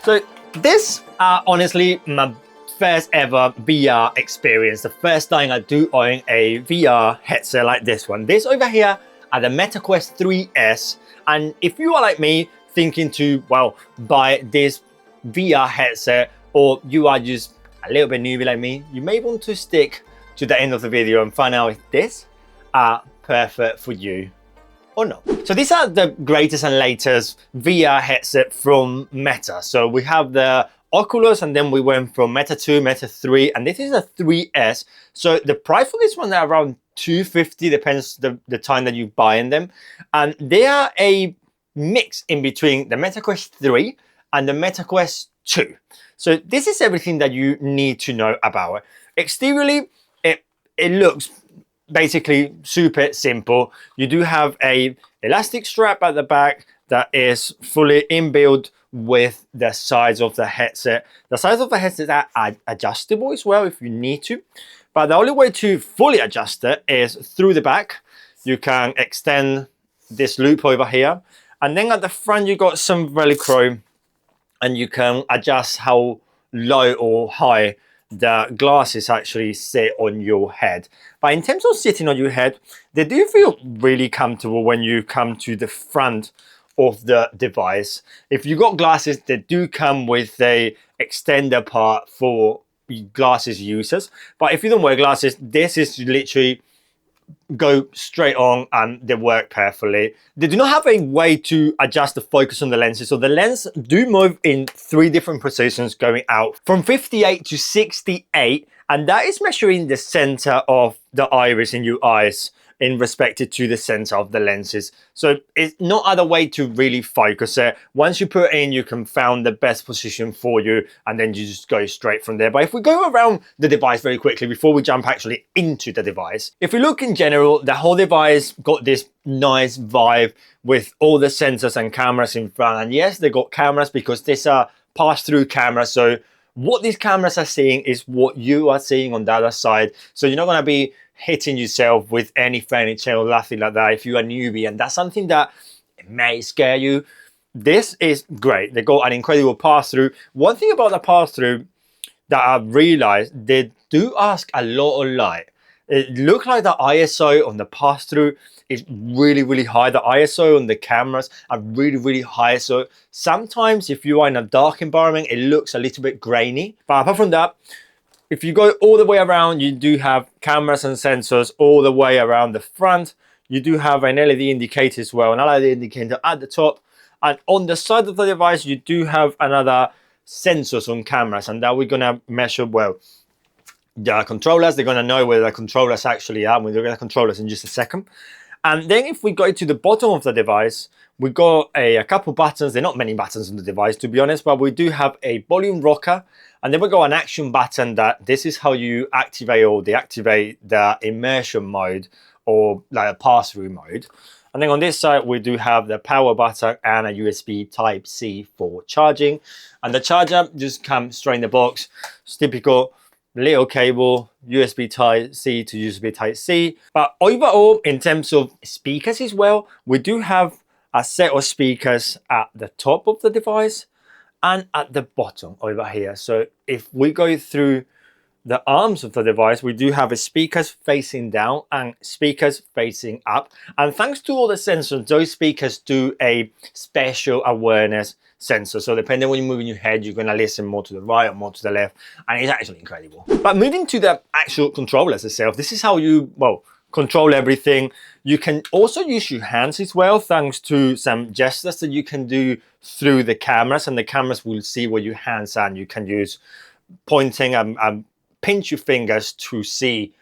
So this honestly my first ever VR experience. The first time I do own a VR headset like this one. This over here are the MetaQuest 3S. And if you are like me thinking to, well, buy this VR headset, or you are just a little bit newbie like me, you may want to stick to the end of the video and find out if this are perfect for you or not. So these are the greatest and latest VR headset from Meta. So we have the Oculus, and then we went from Meta 2, Meta 3, and this is a 3S. So the price for this one is around $250, depends the time that you buy them. And they are a mix in between the MetaQuest 3 and the MetaQuest 2. So this is everything that you need to know about it. Exteriorly, it looks basically super simple. You do have a elastic strap at the back that is fully inbuilt with the size of the headset. The size of the headset are adjustable as well if you need to, but the only way to fully adjust it is through the back. You can extend this loop over here, and then at the front you got some Velcro, and you can adjust how low or high the glasses actually sit on your head. But in terms of sitting on your head, they do feel really comfortable when you come to the front of the device. If you got glasses, they do come with a extender part for glasses users. But if you don't wear glasses, this is literally go straight on and they work perfectly. They do not have a way to adjust the focus on the lenses. So the lens do move in 3 different positions going out from 58 to 68. And that is measuring the center of the iris in your eyes in respect to the center of the lenses. So it's no other way to really focus it. Once you put it in, you can find the best position for you, and then you just go straight from there. But if we go around the device very quickly before we jump actually into the device, if we look in general, the whole device got this nice vibe with all the sensors and cameras in front. And yes, they got cameras because these are pass-through cameras. So what these cameras are seeing is what you are seeing on the other side. So you're not going to be hitting yourself with any furniture or nothing like that if you're a newbie, and that's something that may scare you. This is great. They got an incredible pass-through. One thing about the pass-through that I've realized, they do ask a lot of light. It looks like the ISO on the pass-through is really, really high. The ISO on the cameras are really, really high. So sometimes if you are in a dark environment, it looks a little bit grainy. But apart from that, if you go all the way around, you do have cameras and sensors all the way around the front. You do have an LED indicator as well, an LED indicator at the top. And on the side of the device, you do have another sensors on cameras, and that we're gonna measure, well, the controllers. They're gonna know where the controllers actually are. We'll look at the controllers in just a second. And then if we go to the bottom of the device, we got a couple buttons. They're not many buttons on the device, to be honest, but we do have a volume rocker. And then we got an action button that this is how you activate or deactivate the immersion mode or like a pass-through mode. And then on this side, we do have the power button and a USB Type-C for charging. And the charger just comes straight in the box. It's typical little cable, USB Type-C to USB Type-C. But overall, in terms of speakers as well, we do have a set of speakers at the top of the device and at the bottom over here. So if we go through the arms of the device, we do have speakers facing down and speakers facing up. And thanks to all the sensors, those speakers do a spatial awareness sensor. So depending on when you're moving your head, you're going to listen more to the right or more to the left. And it's actually incredible. But moving to the actual controllers itself, this is how you, well, control everything. You can also use your hands as well, thanks to some gestures that you can do through the cameras, and the cameras will see where your hands are, and you can use pointing and pinch your fingers to see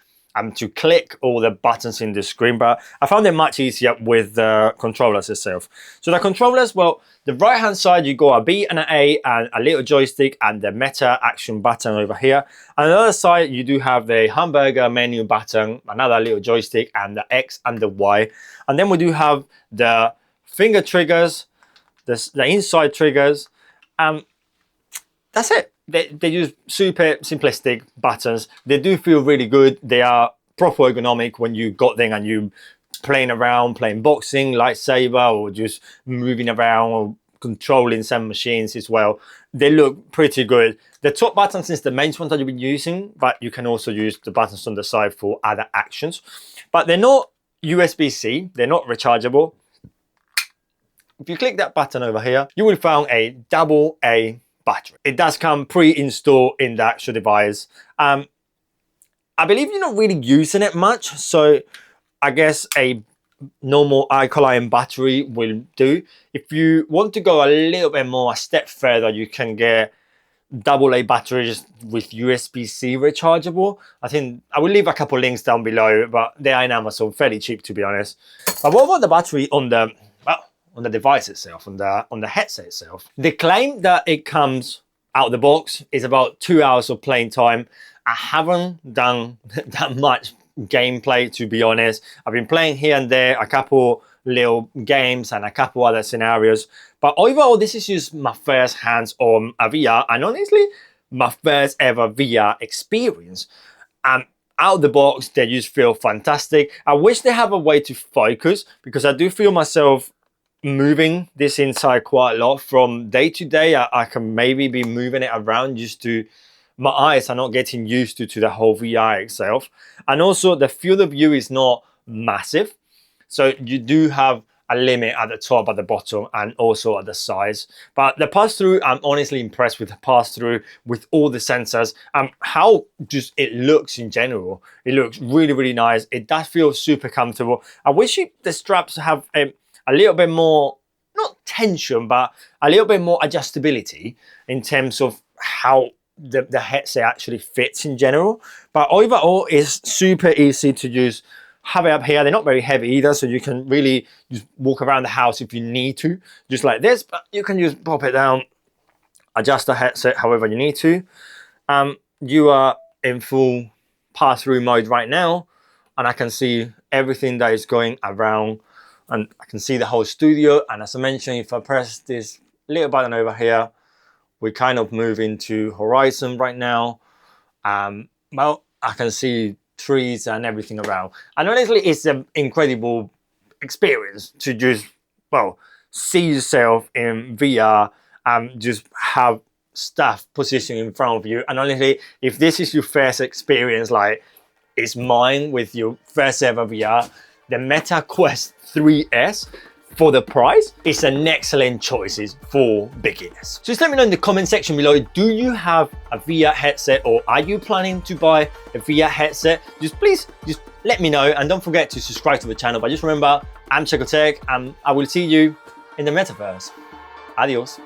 to click all the buttons in the screen. But I found it much easier with the controllers itself. So the controllers, well, the right hand side, you got a B and an A and a little joystick and the Meta action button over here. And on the other side, you do have the hamburger menu button, another little joystick, and the X and the Y. And then we do have the finger triggers, the inside triggers. That's it. They use super simplistic buttons. They do feel really good. They are proper ergonomic when you got them and you playing around, playing boxing, lightsaber, or just moving around or controlling some machines as well. They look pretty good. The top buttons is the main one that you've been using, but you can also use the buttons on the side for other actions. But they're not USB-C, they're not rechargeable. If you click that button over here, you will find a AA battery. It does come pre-installed in the actual device. I believe you're not really using it much, so I guess a normal alkaline battery will do. If you want to go a little bit more, a step further, you can get AA batteries with USB-C rechargeable. I think I will leave a couple links down below, but they are in Amazon, fairly cheap to be honest. But what about the battery on the device itself, on the headset itself? They claim that it comes out of the box is about 2 hours of playing time. I haven't done that much gameplay, to be honest. I've been playing here and there, a couple little games and a couple other scenarios, but overall this is just my first hands on a VR, and honestly my first ever VR experience. Out of the box they just feel fantastic. I wish they have a way to focus, because I do feel myself moving this inside quite a lot from day to day. I can maybe be moving it around just to my eyes are not getting used to the whole VR itself. And also the field of view is not massive, so you do have a limit at the top, at the bottom, and also at the sides. But the pass-through, I'm honestly impressed with the pass-through, with all the sensors and how just it looks in general. It looks really, really nice. It does feel super comfortable. I wish the straps have a little bit more, not tension, but a little bit more adjustability in terms of how the headset actually fits in general. But overall it's super easy to use. Have it up here. They're not very heavy either, so you can really just walk around the house if you need to, just like this. But you can just pop it down, adjust the headset however you need to. You are in full pass-through mode right now, and I can see everything that is going around, and I can see the whole studio. And as I mentioned, if I press this little button over here, we kind of move into horizon right now. Well, I can see trees and everything around, and honestly it's an incredible experience to just, well, see yourself in VR and just have stuff positioned in front of you. And honestly, if this is your first experience, like it's mine with your first ever VR, the Meta Quest 3S, for the price, it's an excellent choice for beginners. So just let me know in the comment section below, do you have a VR headset, or are you planning to buy a VR headset? Please let me know, and don't forget to subscribe to the channel. But just remember, I'm CheCo Tech, and I will see you in the metaverse. Adios.